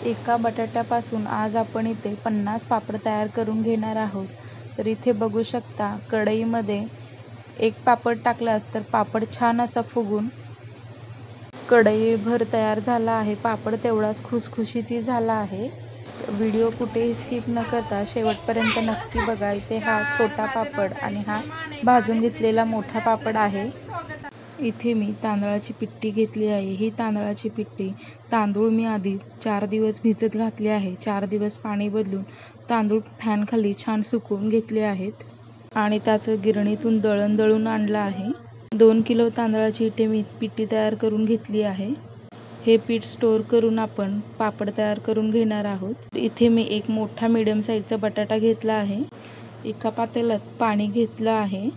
एका बटाट्यापासून आज आपण इथे 50 पापड तयार करून घेणार आहोत. तर इथे बघू शकता कढईमध्ये एक पापड टाकलास तर पापड छान असा फुगून कढईभर तयार झाला आहे. पापड तेवढाच खुसखुशीतही झाला आहे. व्हिडिओ कुठेही स्किप न करता शेवटपर्यंत नक्की बघा. इथे हा छोटा पापड आणि हा भाजून घेतलेला मोठा पापड आहे. इथे मी तांदळाची पिठी घेतली आहे. ही तांदळाची पिठी तांदूळ मी आधी 4 दिवस भिजत घातले आहे. 4 दिवस पाणी बदलून तांदूळ फॅनखाली छान सुकवून घेतले आहेत आणि त्याचं गिरणीतून दळण दळून आणलं आहे. 2 किलो तांदळाची इथे मी पिठी तयार करून घेतली आहे. हे पीठ स्टोअर करून आपण पापड तयार करून घेणार आहोत. इथे मी एक मोठा मीडियम साईजचा बटाटा घेतला आहे. एका पातेल्यात पाणी घेतलं आहे.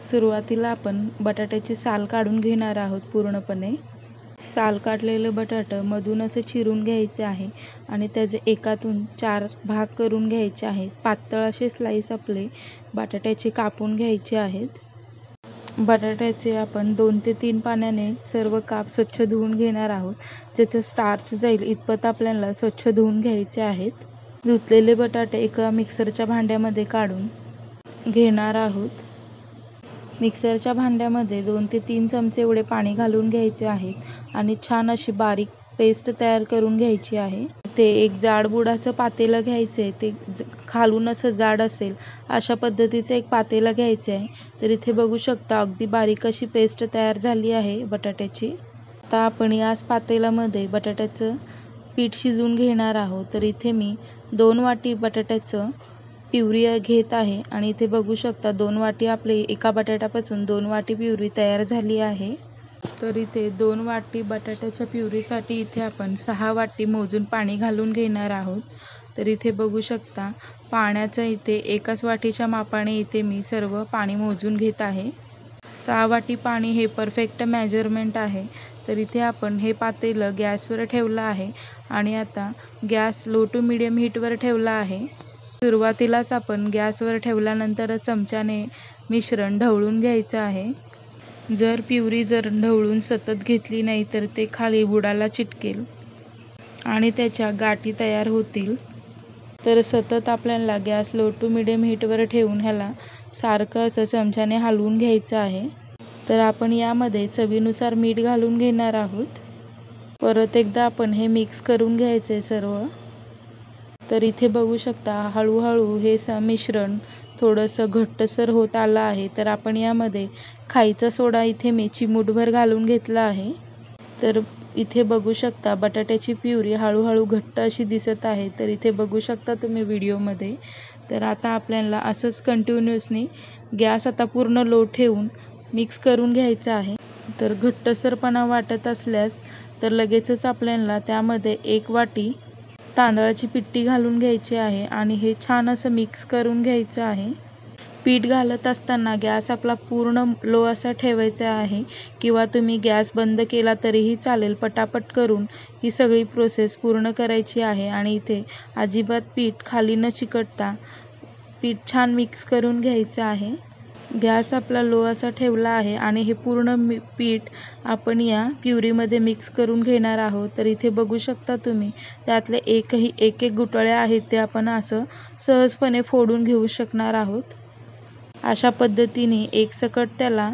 सुरुवातीला आपण बटाट्याची साल काढून घेणार आहोत. पूर्णपणे साल काढलेलं बटाटा मधून असं चिरून घ्यायचे आहे आणि त्याचे एकातून 4 भाग करून घ्यायचे आहेत. पातळ असे स्लाइस आपले बटाट्याचे कापून घ्यायचे आहेत. बटाट्याचे आपण 2 ते 3 पाण्याने सर्व काप स्वच्छ धुवून घेणार आहोत. ज्याचं स्टार्च जाईल इतपत आपल्याला स्वच्छ धुवून घ्यायचे आहेत. धुतलेले बटाटे एका मिक्सरच्या भांड्यामध्ये काढून घेणार आहोत. मिक्सरच्या भांड्यामध्ये 2 ते 3 चमचे एवढे पाणी घालून घ्यायचे आहेत आणि छान अशी बारीक पेस्ट तयार करून घ्यायची आहे. ते एक जाड बुडाचं पातेलं घ्यायचे. ते खालून असं जाड असेल अशा पद्धतीचं एक पातेलं घ्यायचं आहे. तर इथे बघू शकता अगदी बारीक अशी पेस्ट तयार झाली आहे बटाट्याची. आता आपण याच पातेल्यामध्ये बटाट्याचं पीठ शिजवून घेणार आहोत. तर इथे मी 2 वाटी बटाट्याचं प्युरी घेत आहे आणि इथे बघू शकता 2 वाटी आपले एका बटाट्यापासून 2 वाटी प्युरी तयार झाली आहे. तर इथे 2 वाटी बटाट्याच्या प्युरीसाठी इथे आपण 6 वाटी मोजून पाणी घालून घेणार आहोत. तर इथे बघू शकता पाण्याचं इथे एकाच वाटीच्या मापाने इथे मी सर्व पाणी मोजून घेत आहे. 6 वाटी पाणी हे परफेक्ट मेजरमेंट आहे. तर इथे आपण हे पातेलं गॅसवर ठेवलं आहे आणि आता गॅस लो टू मीडियम हीटवर ठेवला आहे. सुरुवातीलाच आपण गॅसवर ठेवल्यानंतर चमच्याने मिश्रण ढवळून घ्यायचं आहे. जर प्युरी ढवळून सतत घेतली नाही तर ते खाली बुडाला चिटकेल आणि त्याच्या गाठी तयार होतील. तर सतत आपल्याला गॅस लो टू मीडियम हीटवर ठेवून ह्याला सारखं असं चमच्याने हलवून घ्यायचं आहे. तर आपण यामध्ये चवीनुसार मीठ घालून घेणार आहोत. परत एकदा आपण हे मिक्स करून घ्यायचे सर्व. तर इथे बघू शकता हळूहळू हे मिश्रण थोडंसं घट्टसर होत आलं आहे. तर आपण यामध्ये खायचा सोडा इथे मी चिमूटभर घालून घेतला आहे. तर इथे बघू शकता बटाट्याची प्युरी हळूहळू घट्ट अशी दिसत आहे. तर इथे बघू शकता तुम्ही व्हिडिओमध्ये. तर आता आपल्याला असंच कंटिन्युअसली गॅस आता पूर्ण लो ठेवून मिक्स करून घ्यायचं आहे. तर घट्टसरपणा वाटत असल्यास तर लगेचच आपल्याला त्यामध्ये 1 वाटी तांदळाची पिठी घालून घ्यायची आहे आणि हे छान असं मिक्स करून घ्यायचं आहे. पीठ घालत असताना गॅस आपला पूर्ण लो असा ठेवायचा आहे किंवा तुम्ही गॅस बंद केला तरीही चालेल. पटापट करून ही सगळी प्रोसेस पूर्ण करायची आहे आणि इथे अजिबात पीठ खाली न चिकटता पीठ छान मिक्स करून घ्यायचं आहे. गॅस आपला लो असा ठेवला आहे आणि हे पूर्ण पीठ आपण या प्युरीमध्ये मिक्स करून घेणार आहोत. तर इथे बघू शकता तुम्ही त्यातले एक एक गुठळ्या आहेत ते आपण असं सहजपणे फोडून घेऊ शकणार आहोत. अशा पद्धतीने एकसकट त्याला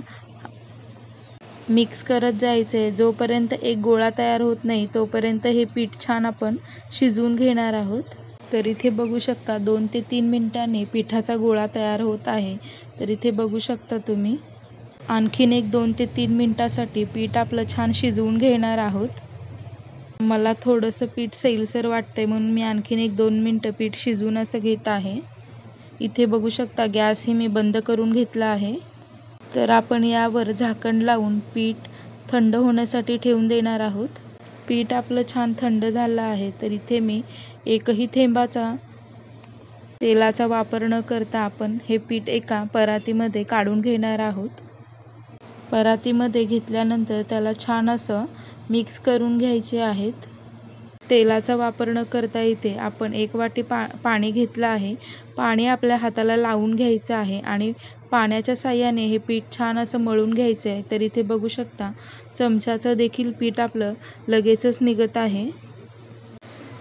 मिक्स करत जायचे. जोपर्यंत एक गोळा तयार होत नाही तोपर्यंत हे पीठ छान आपण शिजवून घेणार आहोत. तर इथे बघू शकता 2 ते 3 मिनिटांनी पिठाचा गोळा तयार होत आहे. तर इथे बघू शकता तुम्ही आणखीन एक 2 ते 3 मिनिटासाठी पीठ आपलं छान शिजवून घेणार आहोत. मला थोडंसं पीठ सैलसर वाटतंय म्हणून मी आणखीन एक 2 मिनिटं पीठ शिजवून असं घेत आहे. इथे बघू शकता गॅसही मी बंद करून घेतला आहे. तर आपण यावर झाकण लावून पीठ थंड होण्यासाठी ठेवून देणार आहोत. पीठ आपलं छान थंड झालं आहे. तर इथे मी एकही थेंबाचा तेलाचा वापर न करता आपण हे पीठ एका परातीमध्ये काढून घेणार आहोत. परातीमध्ये घेतल्यानंतर त्याला छान असं मिक्स करून घ्यायचे आहेत. तेलाचा वापर न करता इथे आपण 1 वाटी पाणी घेतलं आहे. पाणी आपल्या हाताला लावून घ्यायचं आहे आणि पाण्याच्या साहाय्याने हे पीठ छान असं मळून घ्यायचं आहे. तर इथे बघू शकता चमच्याचं देखील पीठ आपलं लगेचच निघत आहे.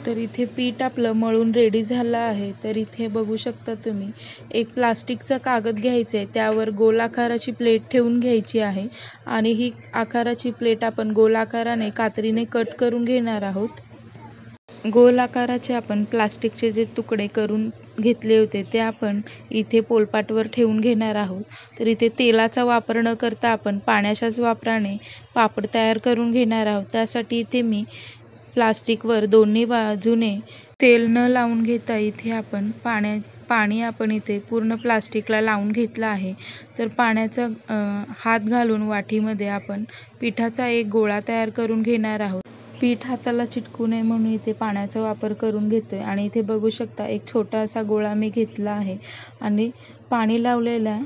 तर इथे पीठ आपलं मळून रेडी झालं आहे। तर इथे बघू शकता तुम्ही एक प्लास्टिकचा कागद घ्यायचा आहे, त्यावर गोल आकाराची प्लेट ठेवून घ्यायची आहे आणि ही आकाराची प्लेट आपण गोल आकाराने कात्रीने कट करून घेणार आहोत। गोल आकाराचे आपण प्लास्टिकचे जे तुकडे करून घेतले होते ते आपण इथे पोलपाटवर ठेवून घेणार आहोत। तर इथे तेलाचा वापर न करता आपण पाण्याच्याच वापराने पापड तयार करून घेणार आहोत। त्यासाठी इथे मी प्लास्टिकवर दोन्ही बाजूने तेल न लावून घेता इथे आपण पाणी आपण इथे पूर्ण प्लास्टिकला लावून घेतलं आहे। तर पाण्याचा हात घालून वाटीमध्ये आपण पिठाचा एक गोळा तयार करून घेणार आहोत। पीठ हाताला चिटकू नये म्हणून इथे पाण्याचा वापर करून घेतोय आणि इथे बघू शकता एक छोटा असा गोळा मी घेतला आहे आणि पाणी लावलेल्या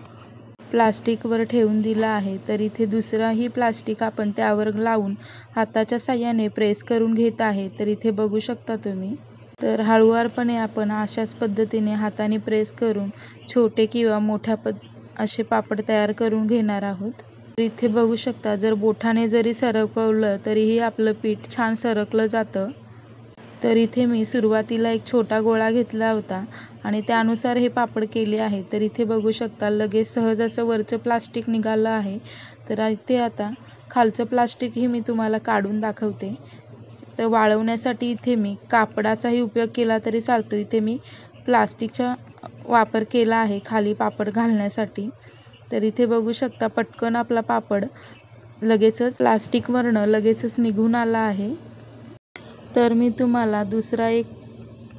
प्लास्टिकवर ठेवून दिला आहे। तर इथे दुसराही प्लास्टिक आपण त्यावर लावून हाताच्या साहाय्याने प्रेस करून घेत आहे। तर इथे बघू शकता तुम्ही। तर हळूवारपणे आपण अशाच पद्धतीने हाताने प्रेस करून छोटे किंवा मोठ्या असे पापड तयार करून घेणार आहोत। तर इथे बघू शकता जर बोटाने जरी सरकवलं तरीही आपलं पीठ छान सरकलं जातं। तर इथे मी सुरुवातीला एक छोटा गोळा घेतला होता आणि त्यानुसार हे पापड केले आहे। तर इथे बघू शकता लगेच सहज असं वरचं प्लास्टिक निघालं आहे। तर इथे आता खालचं प्लास्टिकही मी तुम्हाला काढून दाखवते। तर वाळवण्यासाठी इथे मी कापडाचाही उपयोग केला तरी चालतो। इथे मी प्लास्टिकचा वापर केला आहे खाली पापड घालण्यासाठी। तर इथे बघू शकता पटकन आपला पापड लगेचच प्लास्टिकवरनं लगेचच निघून आला आहे। तर मी तुम्हाला दुसरा एक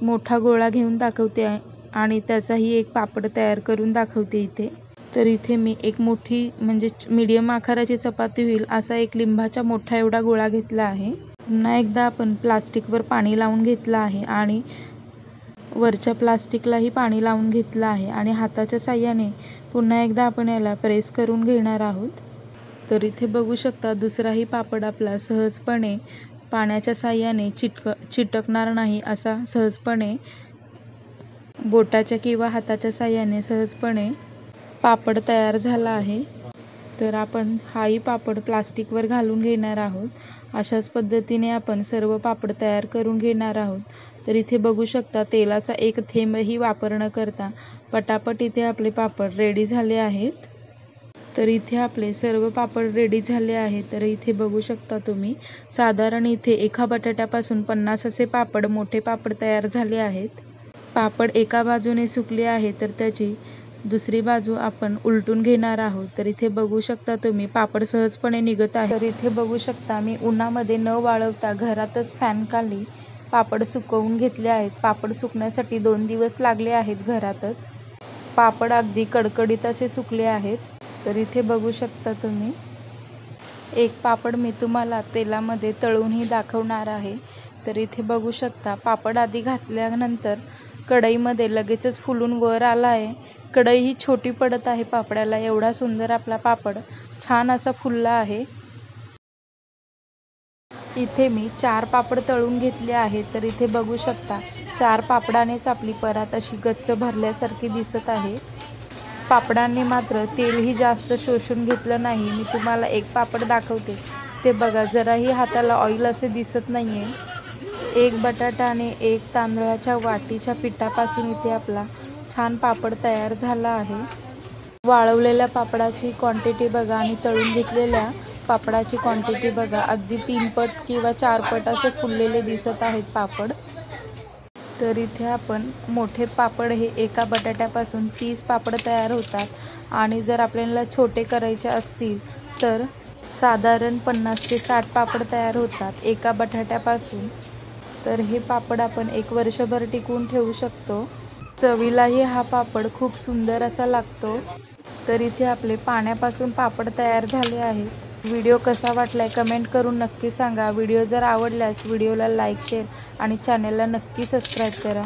मोठा गोळा घेऊन दाखवते आणि त्याचाही एक पापड तयार करून दाखवते इथे। तर इथे मी एक मोठी म्हणजे मीडियम आकाराची चपाती होईल असा एक लिंबाचा मोठा एवढा गोळा घेतला आहे। पुन्हा एकदा आपण प्लास्टिकवर पाणी लावून घेतलं आहे आणि वरच्या प्लास्टिकलाही पाणी लावून घेतलं आहे आणि हाताच्या साहाय्याने पुन्हा एकदा आपण याला प्रेस करून घेणार आहोत। तर इथे बघू शकता दुसराही पापड आपला सहजपणे पाण्याच्या साहाय्याने चिटकणार नाही असा सहजपणे बोटाच्या किंवा हाताच्या साहाय्याने सहजपणे पापड तयार झाला आहे। तर आपण हाही पापड प्लास्टिकवर घालून घेणार आहोत। अशाच पद्धतीने आपण सर्व पापड तयार करून घेणार आहोत। तर इथे बघू शकता तेलाचा एक थेंबही वापर न करता पटापट इथे आपले पापड रेडी झाले आहेत। तर इथे आपले सर्व पापड रेडी झाले आहेत। तर इथे बघू शकता तुम्ही साधारण इथे एका बटाट्यापासून 50 असे पापड मोठे पापड तयार झाले आहेत। पापड एका बाजूने सुकले आहे तर त्याची दुसरी बाजू आपण उलटून घेणार आहोत। तर इथे बघू शकता तुम्ही पापड सहजपणे निघत आहे। तर इथे बघू शकता मी उन्हामध्ये न वाळवता घरातच फॅन खाली पापड सुकवून घेतले आहेत। पापड सुकण्यासाठी 2 दिवस लागले आहेत घरातच। पापड अगदी कडकडीत असे सुकले आहेत। तर इथे बघू शकता तुम्ही एक पापड मी तुम्हाला तेलामध्ये तळूनही दाखवणार आहे। तर इथे बघू शकता पापड आधी घातल्यानंतर कढईमध्ये लगेचच फुलून वर आला आहे। कढई ही छोटी पडत आहे पापडाला, एवढा सुंदर आपला पापड छान असा फुलला आहे। इथे मी 4 पापड तळून घेतले आहेत। तर इथे बघू शकता 4 पापडानेच आपली परात अशी गच्च भरल्यासारखी दिसत आहे। पापडांनी मात्र तेलही जास्त शोषून घेतलं नाही। मी तुम्हाला एक पापड दाखवते ते बघा, जराही हाताला ऑइल असे दिसत नाहीये। एक बटाटा आणि एक तांदळाच्या वाटीच्या पिठापासून इथे आपला छान पापड तयार झाला आहे। वाळवलेल्या पापडाची क्वांटिटी बघा आणि तळून घेतलेल्या पापडाची क्वांटिटी बघा, अगदी 3 पट किंवा 4 पट असे फुललेले दिसत आहेत पापड। तर इथे आपण मोठे पापड हे एका बटाट्यापासून 30 पापड तयार होतात आणि जर आपल्याला छोटे करायचे असतील तर साधारण 50 ते 60 पापड तयार होतात एका बटाट्यापासून। तर हे पापड आपण 1 वर्षभर टिकवून ठेवू शकतो। चवीलाही हा पापड खूप सुंदर असा लागतो। तर इथे आपले पाण्यापासून पापड तयार झाले आहेत। व्हिडिओ कसा वाटलाय कमेंट करून नक्की सांगा। व्हिडिओ जर आवडल्यास व्हिडिओला लाईक, शेअर आणि चॅनलला नक्की सबस्क्राईब करा।